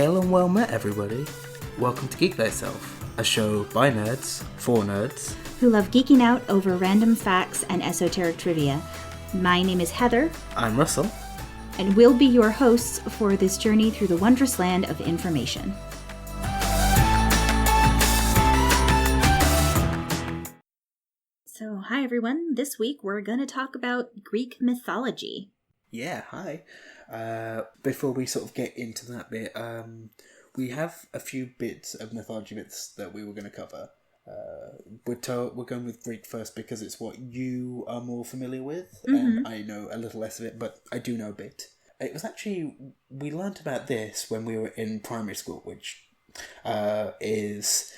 Hail and well met, everybody. Welcome to Geek, Thyself, a show by nerds, for nerds, who love geeking out over random facts and esoteric trivia. My name is Heather. I'm Russell. And we'll be your hosts for this journey through the wondrous land of information. So, hi everyone. This week we're going to talk about Greek mythology. Yeah, hi. Before we sort of get into that bit, we have a few bits of mythology bits that we were going to cover. We're going with Greek first because it's what you are more familiar with, and I know a little less of it, but I do know a bit. It was actually, we learnt about this when we were in primary school, which is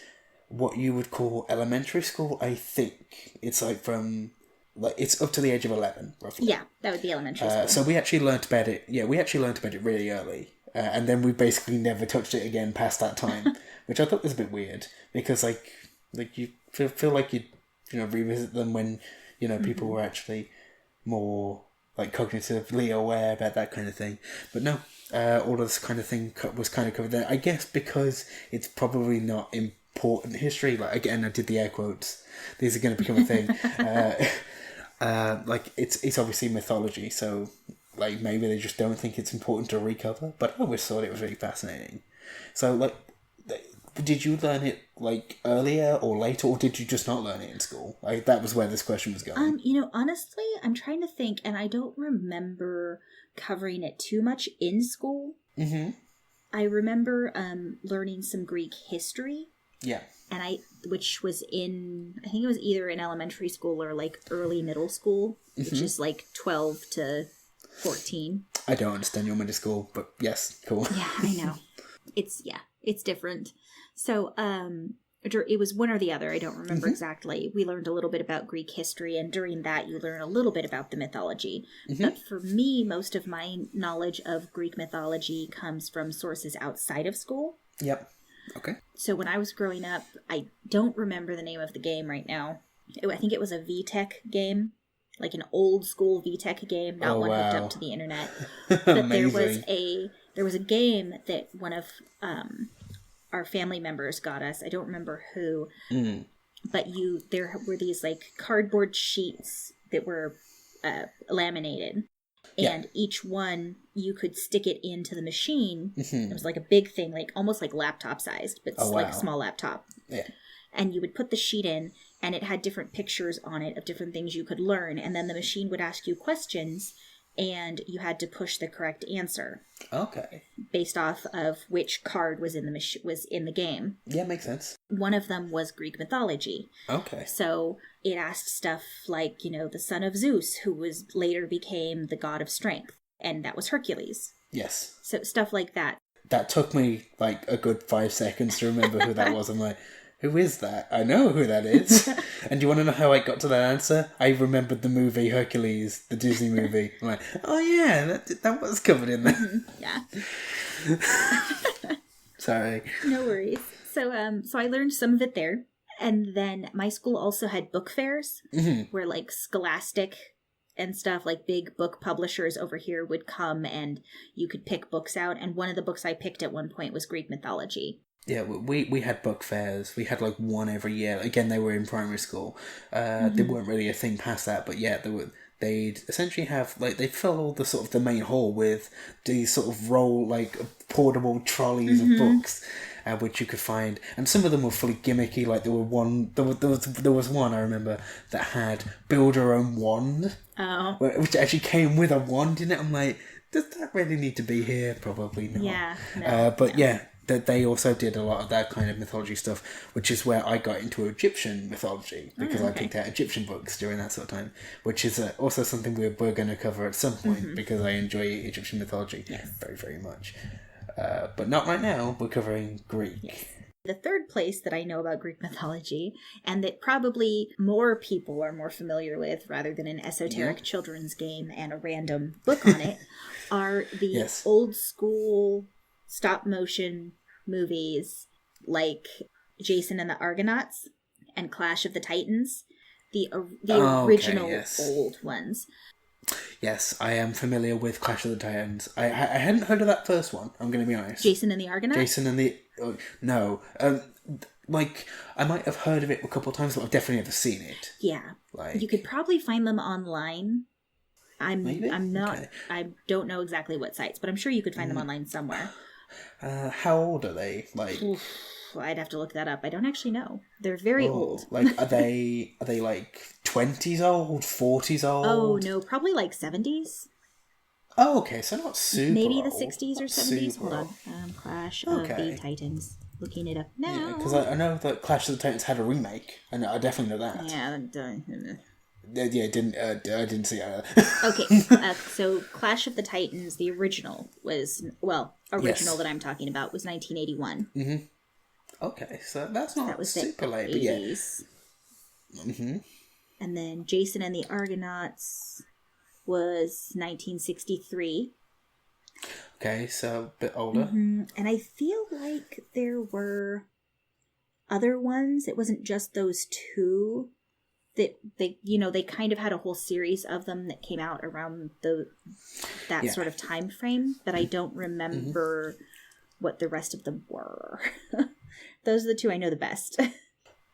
what you would call elementary school, I think. It's like from, like, it's up to the age of 11, roughly. Yeah, that would be elementary school. So we actually learnt about it, really early. And then we basically never touched it again past that time, which I thought was a bit weird, because like you feel like you revisit them when, people were actually more like cognitively aware about that kind of thing. But no, all of this kind of thing was kind of covered there. I guess because it's probably not important history. Like, again, I did the air quotes. These are going to become a thing. Like, it's obviously mythology, so like maybe they just don't think it's important to recover. But I always thought it was really fascinating. So, like, did you learn it like earlier or later, or did you just not learn it in school? Like, that was where this question was going. Honestly, I'm trying to think, and I don't remember covering it too much in school. Mm-hmm. I remember learning some Greek history. Yeah. And which was I think it was either in elementary school or like early middle school, which is like 12 to 14. I don't understand your middle school, but yes, cool. Yeah, I know. It's different. So, it was one or the other. I don't remember exactly. We learned a little bit about Greek history, and during that you learn a little bit about the mythology. But for me, most of my knowledge of Greek mythology comes from sources outside of school. Yep. Okay. So when I was growing up, I don't remember the name of the game right now. I think it was a VTech game, like an old school VTech game, not one hooked up to the internet. But there was a game that one of our family members got us. I don't remember who, but there were these like cardboard sheets that were laminated. And each one, you could stick it into the machine. It was like a big thing, like almost like laptop sized, but like a small laptop. Yeah. And you would put the sheet in, and it had different pictures on it of different things you could learn. And then the machine would ask you questions, and you had to push the correct answer. Okay. Based off of which card was in the game. Yeah, makes sense. One of them was Greek mythology. Okay. So it asked stuff like, the son of Zeus, who later became the god of strength, and that was Hercules. Yes. So stuff like that. That took me like a good 5 seconds to remember who that was. I'm like, who is that? I know who that is. And do you want to know how I got to that answer? I remembered the movie Hercules, the Disney movie. I'm like, oh yeah, that was covered in there. Yeah. Sorry. No worries. So I learned some of it there. And then my school also had book fairs where like Scholastic and stuff, like big book publishers over here would come and you could pick books out. And one of the books I picked at one point was Greek mythology. Yeah, we had book fairs. We had like one every year. Again, they were in primary school. They weren't really a thing past that, but yeah, they'd essentially have, like, they'd fill all the sort of the main hall with these sort of portable trolleys of books, which you could find. And some of them were fully gimmicky. Like there was one I remember that had build your own wand, which actually came with a wand in it. I'm like, does that really need to be here? Probably not. Yeah. No, yeah. That they also did a lot of that kind of mythology stuff, which is where I got into Egyptian mythology, because I picked out Egyptian books during that sort of time, which is also something we're going to cover at some point, because I enjoy Egyptian mythology very, very much. But not right now. We're covering Greek. Yes. The third place that I know about Greek mythology, and that probably more people are more familiar with, rather than an esoteric children's game and a random book on it, are the old school stop-motion movies like Jason and the Argonauts and Clash of the Titans, the original old ones. Yes, I am familiar with Clash of the Titans. I hadn't heard of that first one, I'm going to be honest. Jason and the Argonauts? Jason and the... no. Like, I might have heard of it a couple of times, but I've definitely never seen it. Yeah. Like, you could probably find them online. I'm not... Okay. I don't know exactly what sites, but I'm sure you could find them online somewhere. How old are they? Like... Oof, I'd have to look that up. I don't actually know. They're very old. Like, are they like 20s old, 40s old? Oh, no, probably like 70s. Oh, okay, so not super Maybe the old. 60s or 70s. Hold on. Clash of the Titans. Looking it up now. Yeah, because I know that Clash of the Titans had a remake, and I definitely know that. Yeah, I didn't see it. Okay, so Clash of the Titans, the original was, that I'm talking about was 1981. Mm-hmm. Okay, so that's not super late, but yeah. Mm-hmm. And then Jason and the Argonauts was 1963. Okay, so a bit older. Mm-hmm. And I feel like there were other ones. It wasn't just those two. That they kind of had a whole series of them that came out around that sort of time frame, but I don't remember what the rest of them were. Those are the two I know the best.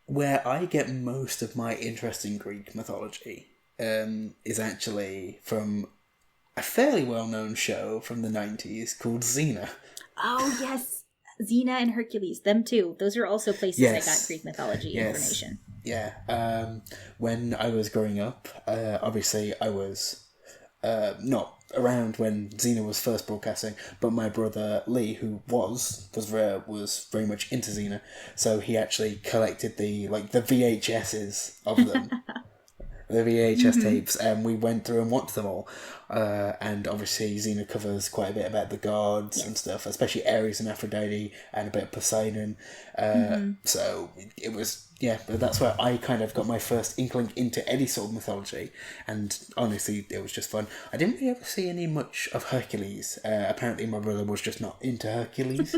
Where I get most of my interest in Greek mythology is actually from a fairly well-known show from the 90s called Xena. Oh, yes. Xena and Hercules. Them too. Those are also places I got Greek mythology information. Yeah. When I was growing up, obviously I was not around when Xena was first broadcasting, but my brother Lee, who was very much into Xena, so he actually collected the VHSs of them. The VHS tapes, and we went through and watched them all. And obviously Xena covers quite a bit about the gods and stuff, especially Ares and Aphrodite, and a bit of Poseidon. So it was, but that's where I kind of got my first inkling into any sort of mythology, and honestly it was just fun. I didn't really ever see much of Hercules. Apparently my brother was just not into Hercules.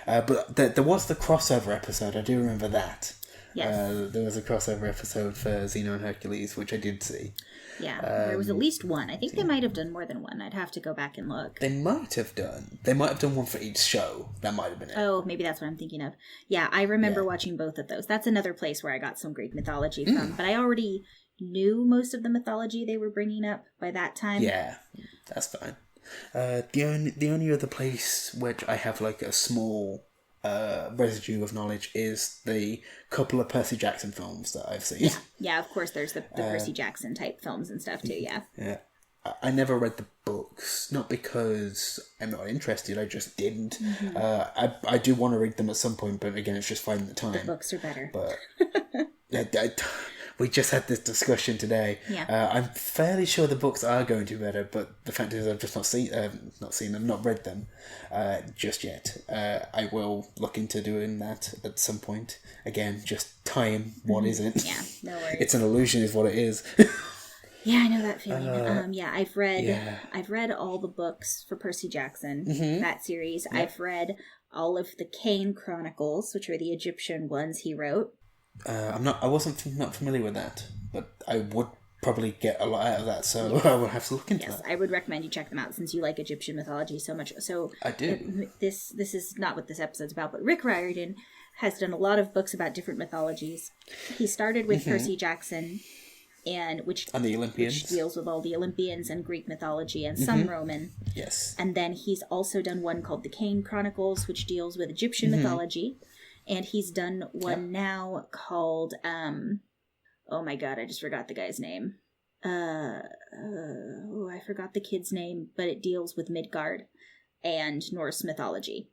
But there was the crossover episode, I do remember that. Yes. There was a crossover episode for Xena and Hercules, which I did see. Yeah, there was at least one. I think they might have done more than one. I'd have to go back and look. They might have done. They might have done one for each show. That might have been it. Oh, maybe that's what I'm thinking of. Yeah, I remember watching both of those. That's another place where I got some Greek mythology from. But I already knew most of the mythology they were bringing up by that time. Yeah, that's fine. The only other place which I have like a small residue of knowledge is the couple of Percy Jackson films that I've seen. Yeah, of course there's the Percy Jackson type films and stuff too, Yeah, I never read the books, not because I'm not interested, I just didn't. I do want to read them at some point, but again, it's just finding the time. The books are better. But we just had this discussion today. Yeah. I'm fairly sure the books are going to be better, but the fact is I've just not seen them, not read them just yet. I will look into doing that at some point. Again, just time. What is it? Yeah, no worries. It's an illusion is what it is. Yeah, I know that feeling. I've read all the books for Percy Jackson, that series. Yep. I've read all of the Kane Chronicles, which are the Egyptian ones he wrote. I wasn't not familiar with that, but I would probably get a lot out of that, so I will have to look into that. I would recommend you check them out since you like Egyptian mythology so much. So I do. This is not what this episode's about, but Rick Riordan has done a lot of books about different mythologies. He started with Percy Jackson, and the Olympians, which deals with all the Olympians and Greek mythology and some Roman. Yes. And then he's also done one called the Kane Chronicles, which deals with Egyptian mythology. And he's done one now called, oh my god, I just forgot the guy's name. I forgot the kid's name, but it deals with Midgard and Norse mythology.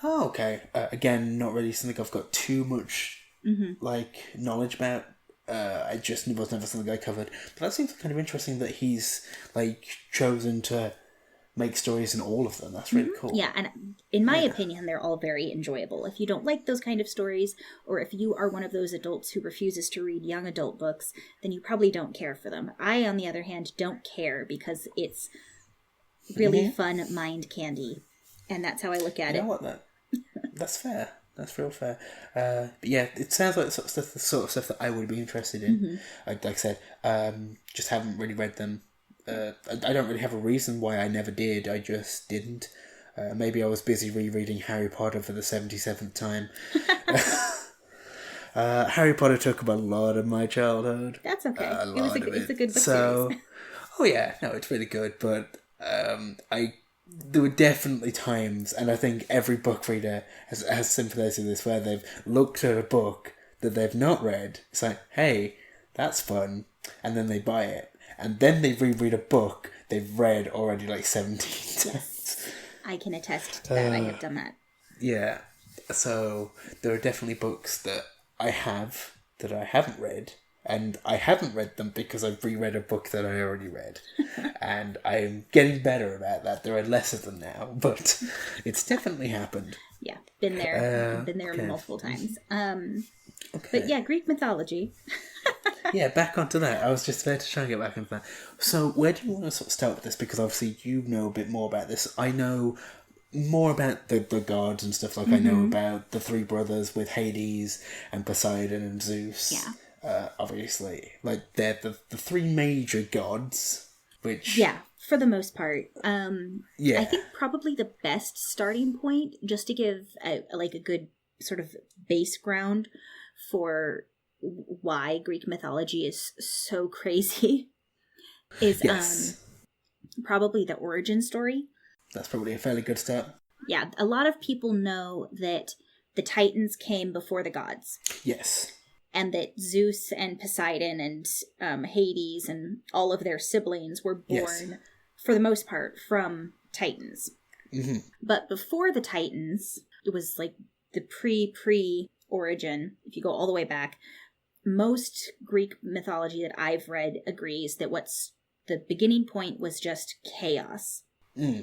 Oh, okay. Again, not really something I've got too much, knowledge about. I just was never something I covered. But that seems kind of interesting that he's, chosen to make stories in all of them. That's really cool. Yeah, and in my opinion, they're all very enjoyable. If you don't like those kind of stories, or if you are one of those adults who refuses to read young adult books, then you probably don't care for them. I, on the other hand, don't care because it's really fun mind candy. And that's how I look at it. You know what, that's fair. That's real fair. But yeah, it sounds like the sort of stuff that I would be interested in. Like I said, just haven't really read them. I don't really have a reason why I never did. I just didn't. Maybe I was busy rereading Harry Potter for the 77th time. Harry Potter took up a lot of my childhood. That's okay. It's a good book series. Oh yeah, no, it's really good. But there were definitely times, and I think every book reader has sympathized with this, where they've looked at a book that they've not read. It's like, hey, that's fun, and then they buy it, and then they reread a book they've read already like 17 times. Yes, I can attest to that. I have done that. Yeah, so there are definitely books that I haven't read, and I haven't read them because I've reread a book that I already read. And I'm getting better about that. There are less of them now, but it's definitely happened. Yeah, been there. Okay. Multiple times. Okay. But yeah, Greek mythology. Yeah, back onto that. I was just about to try and get back into that. So where do you want to sort of start with this? Because obviously you know a bit more about this. I know more about the gods and stuff. Like I know about the three brothers with Hades and Poseidon and Zeus. Yeah. Obviously. Like they're the three major gods, which... Yeah, for the most part. Yeah. I think probably the best starting point, just to give a good sort of base ground for why Greek mythology is so crazy, is probably the origin story. That's probably a fairly good start. Yeah, a lot of people know that the Titans came before the gods. Yes. And that Zeus and Poseidon and Hades and all of their siblings were born, for the most part, from Titans. Mm-hmm. But before the Titans, it was like the pre-origin, if you go all the way back. Most Greek mythology that I've read agrees that what's the beginning point was just chaos.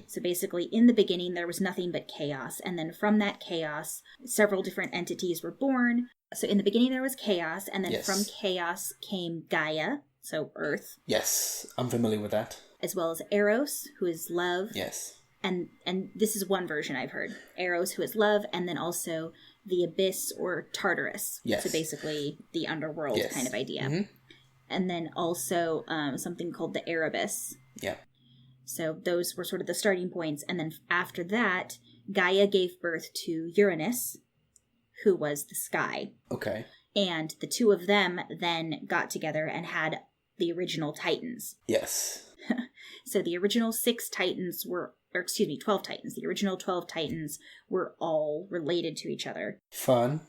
So basically, in the beginning, there was nothing but chaos. And then from that chaos, several different entities were born. So in the beginning, there was chaos. And then from chaos came Gaia, so Earth. Yes, I'm familiar with that. As well as Eros, who is love. Yes. And this is one version I've heard. Eros, who is love. And then also the Abyss or Tartarus. Yes. So basically the underworld kind of idea. Mm-hmm. And then also something called the Erebus. Yeah. So those were sort of the starting points. And then after that, Gaia gave birth to Uranus, who was the sky. Okay. And the two of them then got together and had the original Titans. Yes. So the original 12 Titans. The original 12 Titans were all related to each other. Fun.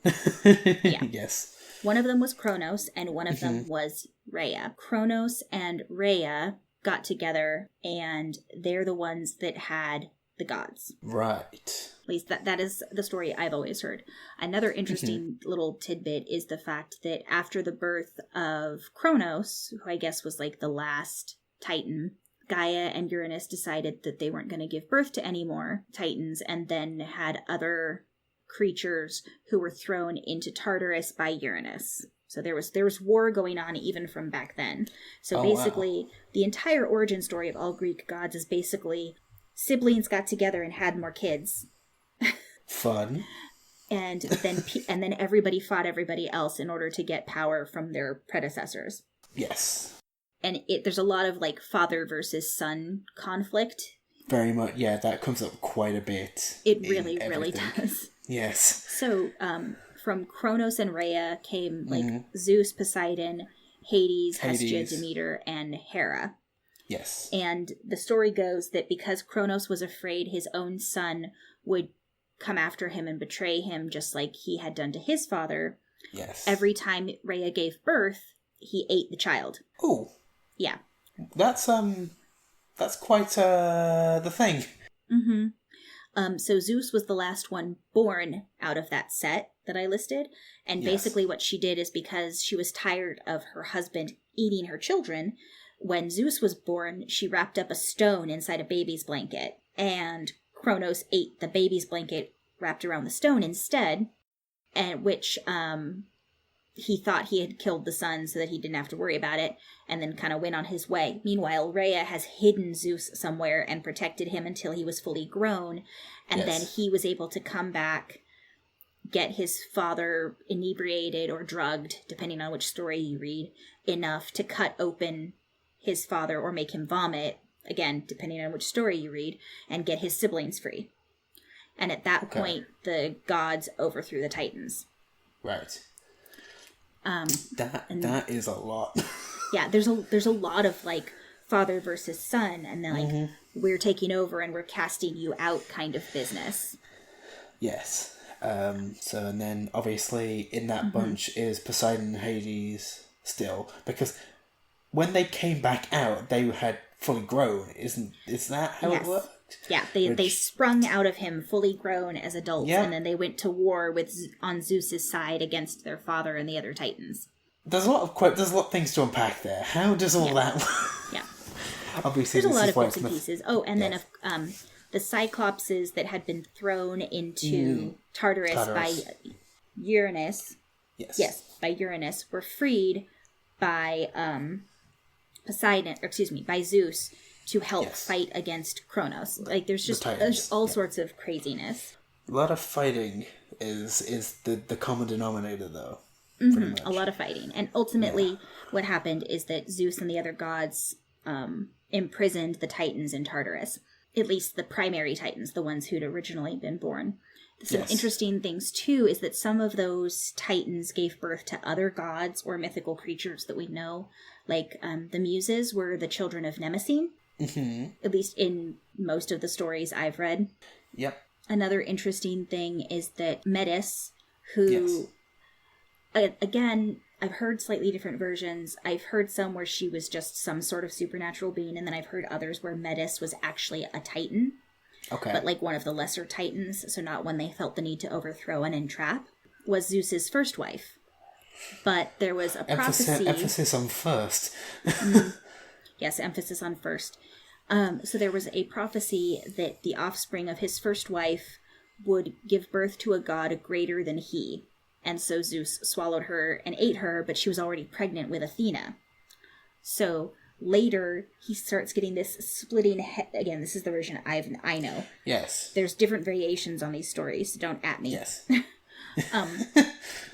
Yeah. Yes. One of them was Kronos, and one of them was Rhea. Kronos and Rhea got together, and they're the ones that had the gods. Right. At least that is the story I've always heard. Another interesting little tidbit is the fact that after the birth of Kronos, who I guess was like the last Titan, Gaia and Uranus decided that they weren't going to give birth to any more Titans, and then had other creatures who were thrown into Tartarus by Uranus. So there was war going on even from back then. So basically, the entire origin story of all Greek gods is basically siblings got together and had more kids. Fun. And then everybody fought everybody else in order to get power from their predecessors. Yes. And there's a lot of like father versus son conflict. Very much, yeah. That comes up quite a bit. It really does. Yes. So, from Kronos and Rhea came like Zeus, Poseidon, Hades, Hestia, Demeter, and Hera. Yes. And the story goes that because Kronos was afraid his own son would come after him and betray him just like he had done to his father, every time Rhea gave birth, he ate the child. Oh. Yeah. That's quite the thing. Mm-hmm. So Zeus was the last one born out of that set that I listed. And basically what she did is because she was tired of her husband eating her children, when Zeus was born, she wrapped up a stone inside a baby's blanket. And Kronos ate the baby's blanket wrapped around the stone instead, and which he thought he had killed the son so that he didn't have to worry about it, and then kind of went on his way. Meanwhile, Rhea has hidden Zeus somewhere and protected him until he was fully grown, and then he was able to come back, get his father inebriated or drugged, depending on which story you read, enough to cut open his father or make him vomit, again, depending on which story you read, and get his siblings free. And at that point, the gods overthrew the Titans. Right. That is a lot. Yeah, there's a lot of, like, father versus son, and then, like, we're taking over and we're casting you out kind of business. Yes. So, and then, obviously, in that bunch is Poseidon and Hades still, because when they came back out, they had fully grown. Is that how it worked? Yeah, they sprung out of him fully grown as adults, and then they went to war on Zeus's side against their father and the other Titans. There's a lot of things to unpack there. How does all that work? Yeah. Obviously, there's a lot of bits and pieces. Oh, and then the Cyclopses that had been thrown into Tartarus by Uranus. Yes. Yes, by Uranus, were freed by by Zeus to help fight against Kronos. Like, there's all sorts of craziness. A lot of fighting is the common denominator, though. A lot of fighting. And ultimately, what happened is that Zeus and the other gods imprisoned the Titans in Tartarus. At least the primary Titans, the ones who'd originally been born. Some interesting things, too, is that some of those Titans gave birth to other gods or mythical creatures that we know. Like, the Muses were the children of Mnemosyne. At least in most of the stories I've read. Yep. Another interesting thing is that Metis, who, again, I've heard slightly different versions. I've heard some where she was just some sort of supernatural being, and then I've heard others where Metis was actually a Titan. Okay. But like one of the lesser Titans, so not one they felt the need to overthrow and entrap, was Zeus's first wife. But there was a prophecy... Emphasis on first. Yes, emphasis on first. So there was a prophecy that the offspring of his first wife would give birth to a god greater than he. And so Zeus swallowed her and ate her, but she was already pregnant with Athena. So later, he starts getting this splitting head. Again, this is the version I know. Yes. There's different variations on these stories, so don't at me. Yes.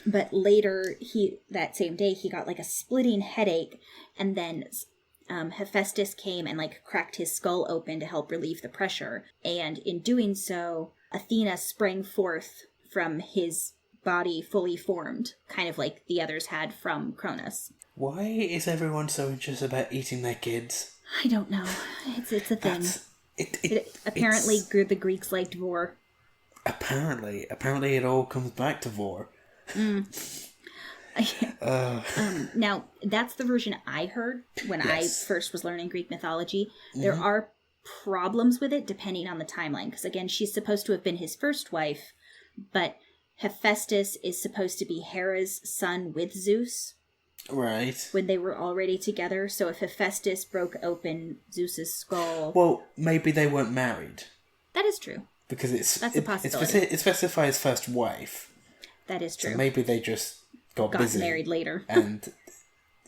But later, that same day, he got like a splitting headache, and then Hephaestus came and like cracked his skull open to help relieve the pressure. And in doing so, Athena sprang forth from his body fully formed, kind of like the others had from Cronus. Why is everyone so interested about eating their kids? I don't know. It's a thing. Apparently, the Greeks liked vor. Apparently, it all comes back to vor. Now, that's the version I heard when I first was learning Greek mythology. There are problems with it depending on the timeline, because again, she's supposed to have been his first wife, but Hephaestus is supposed to be Hera's son with Zeus. Right. When they were already together. So if Hephaestus broke open Zeus's skull... Well, maybe they weren't married. That is true. Because that's a possibility. It specifies first wife. That is true. So maybe they just got busy. Married later. And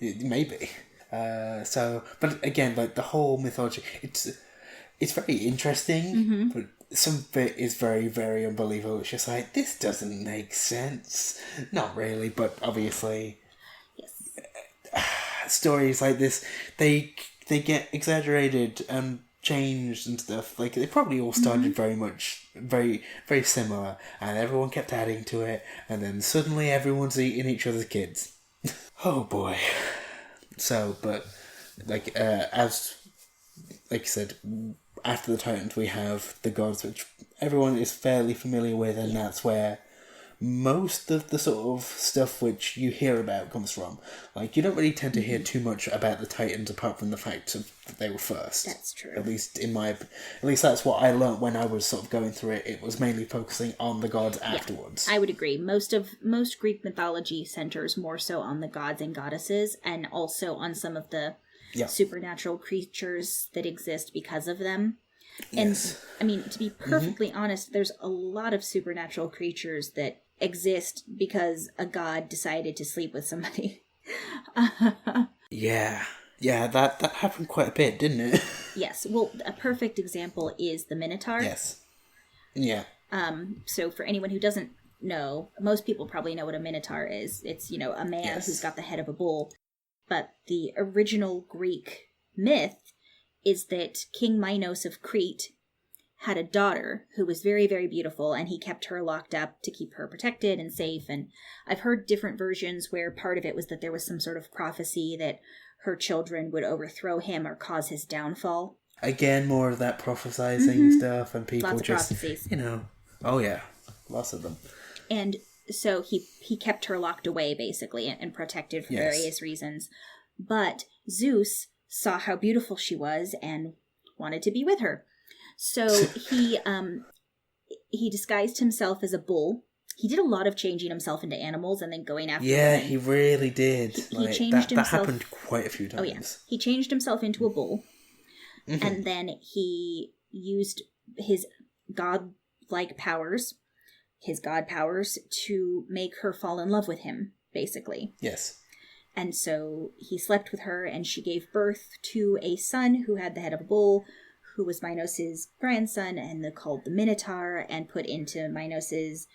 maybe. But again, like the whole mythology, it's very interesting, but some bit is very, very unbelievable. It's just like, this doesn't make sense. Not really, but obviously... stories like this, they get exaggerated and changed and stuff. Like, they probably all started very, very similar, and everyone kept adding to it, and then suddenly everyone's eating each other's kids. Oh boy. So, but as like I said, after the Titans we have the gods, which everyone is fairly familiar with, and that's where most of the sort of stuff which you hear about comes from. Like, you don't really tend to hear too much about the Titans apart from the fact that they were first. That's true. At least that's what I learnt when I was sort of going through it. It was mainly focusing on the gods afterwards. I would agree. Most Greek mythology centers more so on the gods and goddesses, and also on some of the supernatural creatures that exist because of them. And, I mean, to be perfectly honest, there's a lot of supernatural creatures that exist because a god decided to sleep with somebody. Yeah, that happened quite a bit, didn't it? Yes. Well, a perfect example is the Minotaur. Yes. Yeah. So for anyone who doesn't know, most people probably know what a Minotaur is. It's, a man who's got the head of a bull. But the original Greek myth is that King Minos of Crete had a daughter who was very, very beautiful, and he kept her locked up to keep her protected and safe. And I've heard different versions where part of it was that there was some sort of prophecy that her children would overthrow him or cause his downfall. Again, more of that prophesizing stuff, and people Lots of just, prophecies. oh yeah, lots of them. And so he kept her locked away, basically, and protected for various reasons. But Zeus saw how beautiful she was and wanted to be with her. So he disguised himself as a bull. He did a lot of changing himself into animals and then going after women. He really did. He changed himself. That happened quite a few times. Oh yeah, he changed himself into a bull, and then he used his god powers, to make her fall in love with him, basically. Yes. And so he slept with her, and she gave birth to a son who had the head of a bull, who was Minos' grandson, and called the Minotaur, and put into Minos'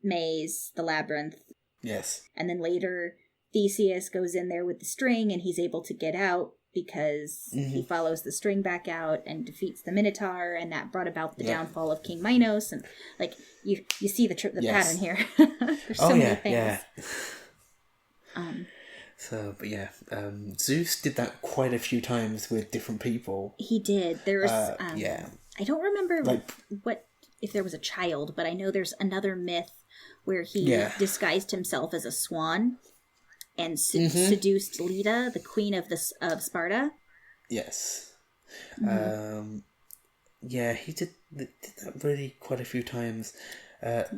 maze, the labyrinth. Yes. And then later, Theseus goes in there with the string, and he's able to get out because he follows the string back out and defeats the Minotaur, and that brought about the downfall of King Minos. And you see the pattern here. There's so many things. Yeah. Zeus did that quite a few times with different people. He did. There was, I don't remember if there was a child, but I know there's another myth where he disguised himself as a swan and seduced Leda, the queen of Sparta. Yes. He did that really quite a few times.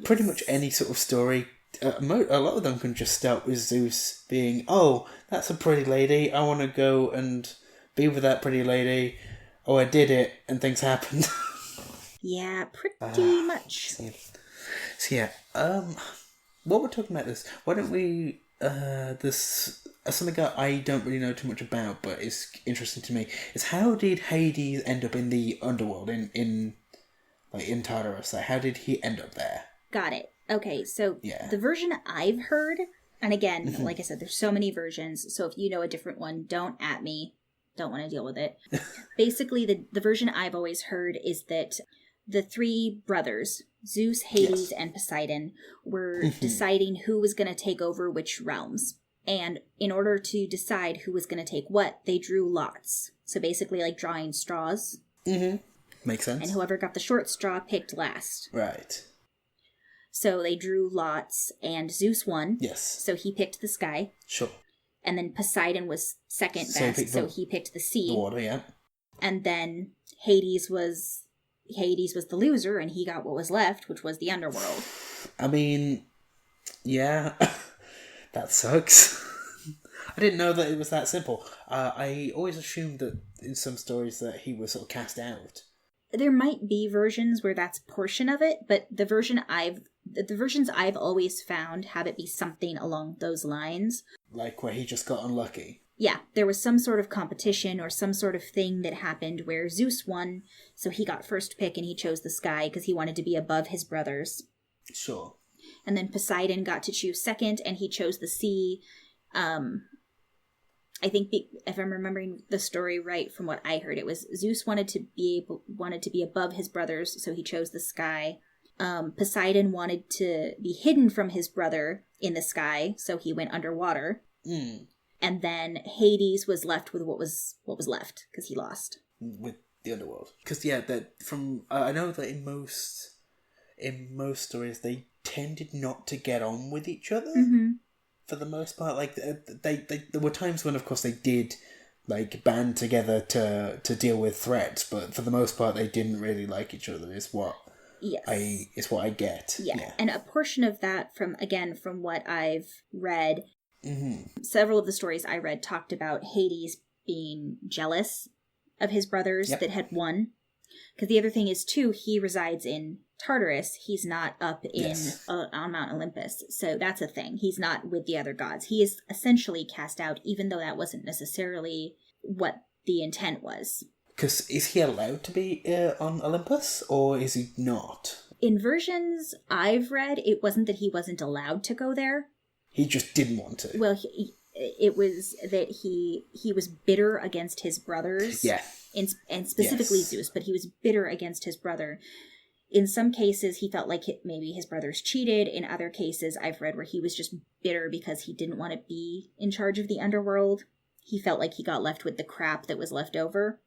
Pretty much any sort of story. A lot of them can just start with Zeus being, oh, that's a pretty lady, I want to go and be with that pretty lady. Oh, I did it, and things happened. Yeah, pretty much. While we're talking about this, why don't we, this, something that I don't really know too much about, but is interesting to me, is how did Hades end up in the underworld, in Tartarus? How did he end up there? Got it. Okay, so the version I've heard, and again, like I said, there's so many versions, so if you know a different one, don't at me. Don't want to deal with it. Basically, the version I've always heard is that the three brothers, Zeus, Hades, and Poseidon, were deciding who was going to take over which realms. And in order to decide who was going to take what, they drew lots. So basically like drawing straws. Makes sense. And whoever got the short straw picked last. Right. So they drew lots, and Zeus won. Yes. So he picked the sky. Sure. And then Poseidon was second best, so he picked the sea. The water, yeah. And then Hades was the loser, and he got what was left, which was the underworld. I mean, yeah, that sucks. I didn't know that it was that simple. I always assumed that in some stories that he was sort of cast out. There might be versions where that's a portion of it, but the versions I've always found have it be something along those lines. Like where he just got unlucky. Yeah, there was some sort of competition or some sort of thing that happened where Zeus won, so he got first pick and he chose the sky because he wanted to be above his brothers. Sure. And then Poseidon got to choose second and he chose the sea. I think if I'm remembering the story right from what I heard, it was Zeus wanted to be above his brothers, so he chose the sky. Poseidon wanted to be hidden from his brother in the sky, so he went underwater. And then Hades was left with what was left because he lost with the underworld. Because I know that in most stories they tended not to get on with each other. For the most part, like there were times when, of course, they did like band together to deal with threats, but for the most part, they didn't really like each other. Is what I get. Yeah, and a portion of that from what I've read, several of the stories I read talked about Hades being jealous of his brothers that had won. Because the other thing is, too, he resides in Tartarus. He's not up on Mount Olympus. So that's a thing. He's not with the other gods. He is essentially cast out, even though that wasn't necessarily what the intent was. Because is he allowed to be on Olympus, or is he not? In versions I've read, it wasn't that he wasn't allowed to go there. He just didn't want to. Well, it was that he was bitter against his brothers. Yeah. And specifically Zeus, but he was bitter against his brother. In some cases, he felt like maybe his brothers cheated. In other cases, I've read where he was just bitter because he didn't want to be in charge of the underworld. He felt like he got left with the crap that was left over,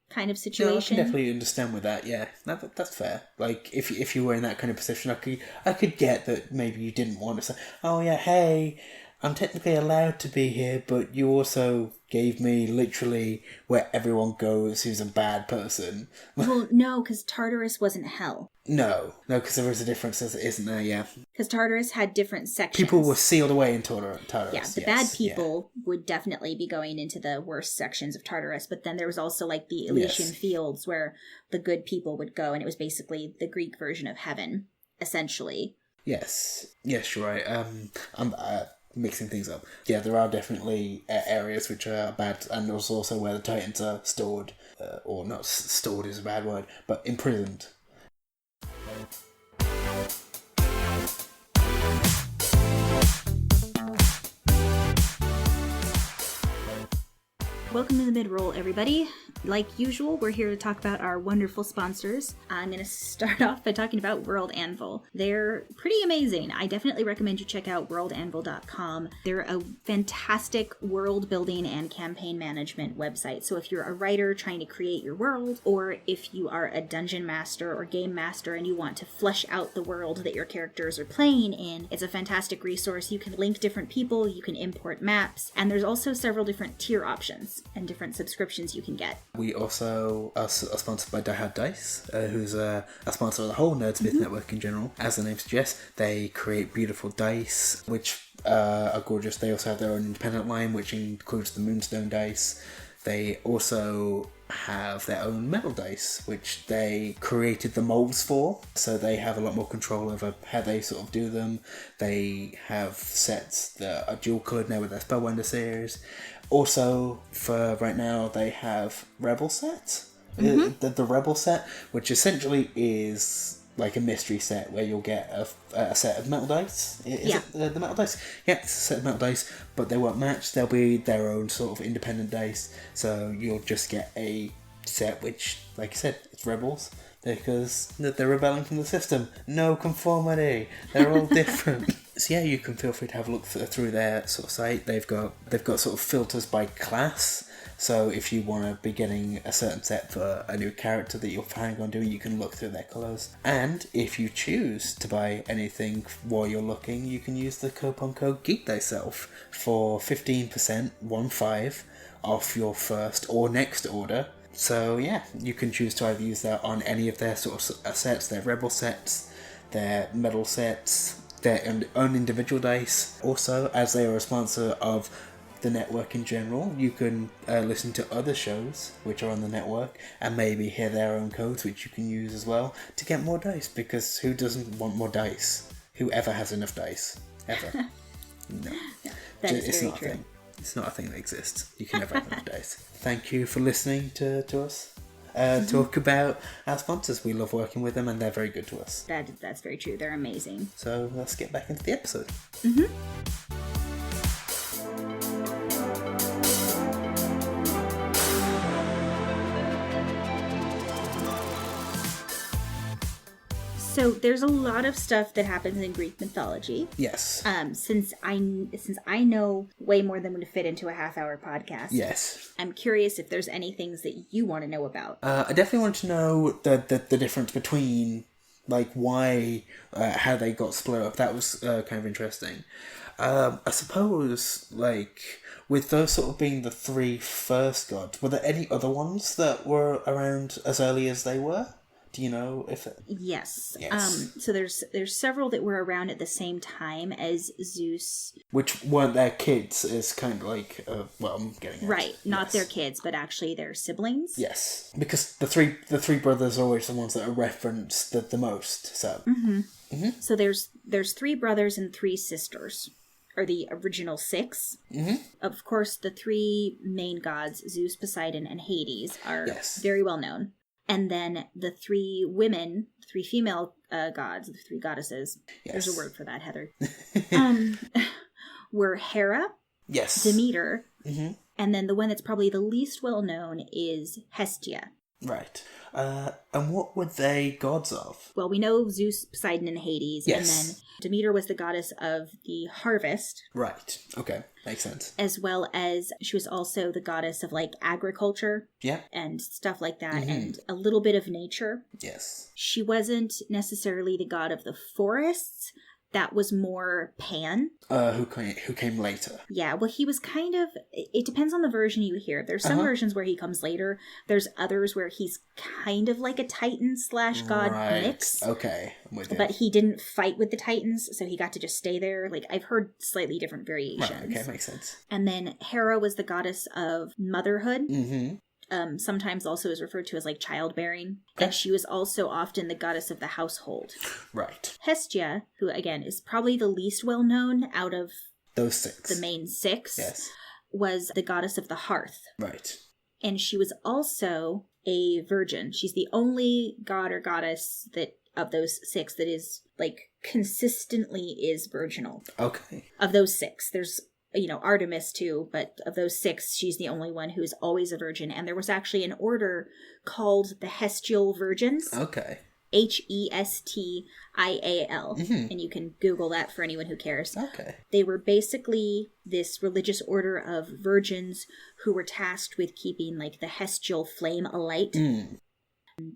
kind of situation. No, I can definitely understand with that. Yeah, that's fair. Like if you were in that kind of position, I could get that maybe you didn't want to say, oh yeah, hey, I'm technically allowed to be here, but you also gave me literally where everyone goes who's a bad person. Well, no, because Tartarus wasn't hell. No, because there is a difference, isn't there? Yeah. Because Tartarus had different sections. People were sealed away in Tartarus. Yeah, the bad people would definitely be going into the worst sections of Tartarus, but then there was also like the Elysian Fields where the good people would go, and it was basically the Greek version of heaven, essentially. Yes, you're right. I'm mixing things up. Yeah, there are definitely areas which are bad, and there's also where the Titans are stored, or not stored is a bad word, but imprisoned. Welcome to the mid-roll, everybody. Like usual, we're here to talk about our wonderful sponsors. I'm going to start off by talking about World Anvil. They're pretty amazing. I definitely recommend you check out worldanvil.com. They're a fantastic world building and campaign management website. So if you're a writer trying to create your world, or if you are a dungeon master or game master and you want to flesh out the world that your characters are playing in, it's a fantastic resource. You can link different people, you can import maps, and there's also several different tier options and different subscriptions you can get. We also are sponsored by Die Hard Dice, who's a sponsor of the whole Nerdsmith network in general. As the name suggests, they create beautiful dice, which are gorgeous. They also have their own independent line, which includes the Moonstone dice. They also have their own metal dice, which they created the molds for, so they have a lot more control over how they sort of do them. They have sets that are dual coloured now with their Spellbinder series. Also, for right now, they have Rebel sets. The Rebel set, which essentially is like a mystery set where you'll get a set of metal dice. Is it the metal dice? Yeah, it's a set of metal dice, but they won't match. They'll be their own sort of independent dice. So you'll just get a set which, like I said, it's Rebels. Because they're rebelling from the system. No conformity. They're all different. So yeah, you can feel free to have a look through their sort of site. They've got sort of filters by class. So if you want to be getting a certain set for a new character that you're planning on doing, you can look through their colours. And if you choose to buy anything while you're looking, you can use the coupon code Geek Thyself for 15%, 15, off your first or next order. So yeah, you can choose to either use that on any of their sort of sets, their Rebel sets, their Metal sets, their own individual dice. Also, as they are a sponsor of the network in general, you can listen to other shows which are on the network and maybe hear their own codes which you can use as well to get more dice, because who doesn't want more dice? Who ever has enough dice? Ever? No. Yeah, that is it's very not true. a thing. It's not a thing that exists. You can never have enough dice. Thank you for listening to us talk about our sponsors. We love working with them and they're very good to us. That's very true. They're amazing. So let's get back into the episode. So there's a lot of stuff that happens in Greek mythology. Yes. Since I know way more than would fit into a half-hour podcast. Yes. I'm curious if there's any things that you want to know about. I definitely want to know the difference between, like, why, how they got split up. That was kind of interesting. I suppose, like, with those sort of being the three first gods, were there any other ones that were around as early as they were? Do you know if it... Yes. Yes. So there's several that were around at the same time as Zeus. Which weren't their kids, is kind of like... well, I'm getting it. Right. Not their kids, but actually their siblings. Yes. Because the three brothers are always the ones that are referenced the most, so... So there's 3 brothers and 3 sisters. Or the original 6. Of course, the 3 main gods, Zeus, Poseidon, and Hades, are very well known. And then the 3 women, 3 female gods, the 3 goddesses, there's a word for that, Heather, were Hera, Yes. Demeter. Mm-hmm. And then the one that's probably the least well known is Hestia. Right. And what were they gods of? Well, we know Zeus, Poseidon, and Hades. Yes. And then Demeter was the goddess of the harvest. Right. Okay. Makes sense. As well as she was also the goddess of like agriculture. Yeah. And stuff like that. Mm-hmm. And a little bit of nature. Yes. She wasn't necessarily the god of the forests. That was more Pan. Who came later? Yeah, well, he was kind of... It depends on the version you hear. There's some versions where he comes later. There's others where he's kind of like a Titan/god mix. Okay, I'm with you. But he didn't fight with the Titans, so he got to just stay there. Like, I've heard slightly different variations. Right, okay, makes sense. And then Hera was the goddess of motherhood. Mm-hmm. Sometimes also is referred to as like childbearing. Okay. And she was also often the goddess of the household. Right. Hestia, who again is probably the least well known out of those 6. the main 6, Yes. was the goddess of the hearth. Right. And she was also a virgin. She's the only god or goddess that of those 6 that is like consistently is virginal. Okay. Of those 6, there's Artemis too, but of those 6, she's the only one who is always a virgin. And there was actually an order called the Hestial Virgins. Okay. Hestial. Mm-hmm. And you can Google that for anyone who cares. Okay. They were basically this religious order of virgins who were tasked with keeping like the Hestial flame alight. Mm.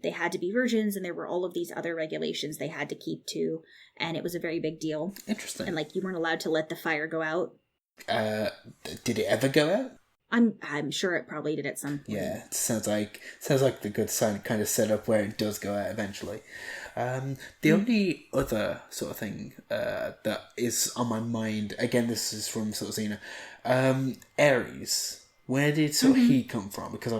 They had to be virgins, and there were all of these other regulations they had to keep to, and it was a very big deal. Interesting. And like you weren't allowed to let the fire go out. Did it ever go out? I'm sure it probably did at some point. Yeah, it sounds like the good sign kind of set up where it does go out eventually. The only other sort of thing that is on my mind, again, this is from sort of Xena, Ares. Where did sort of he come from? Because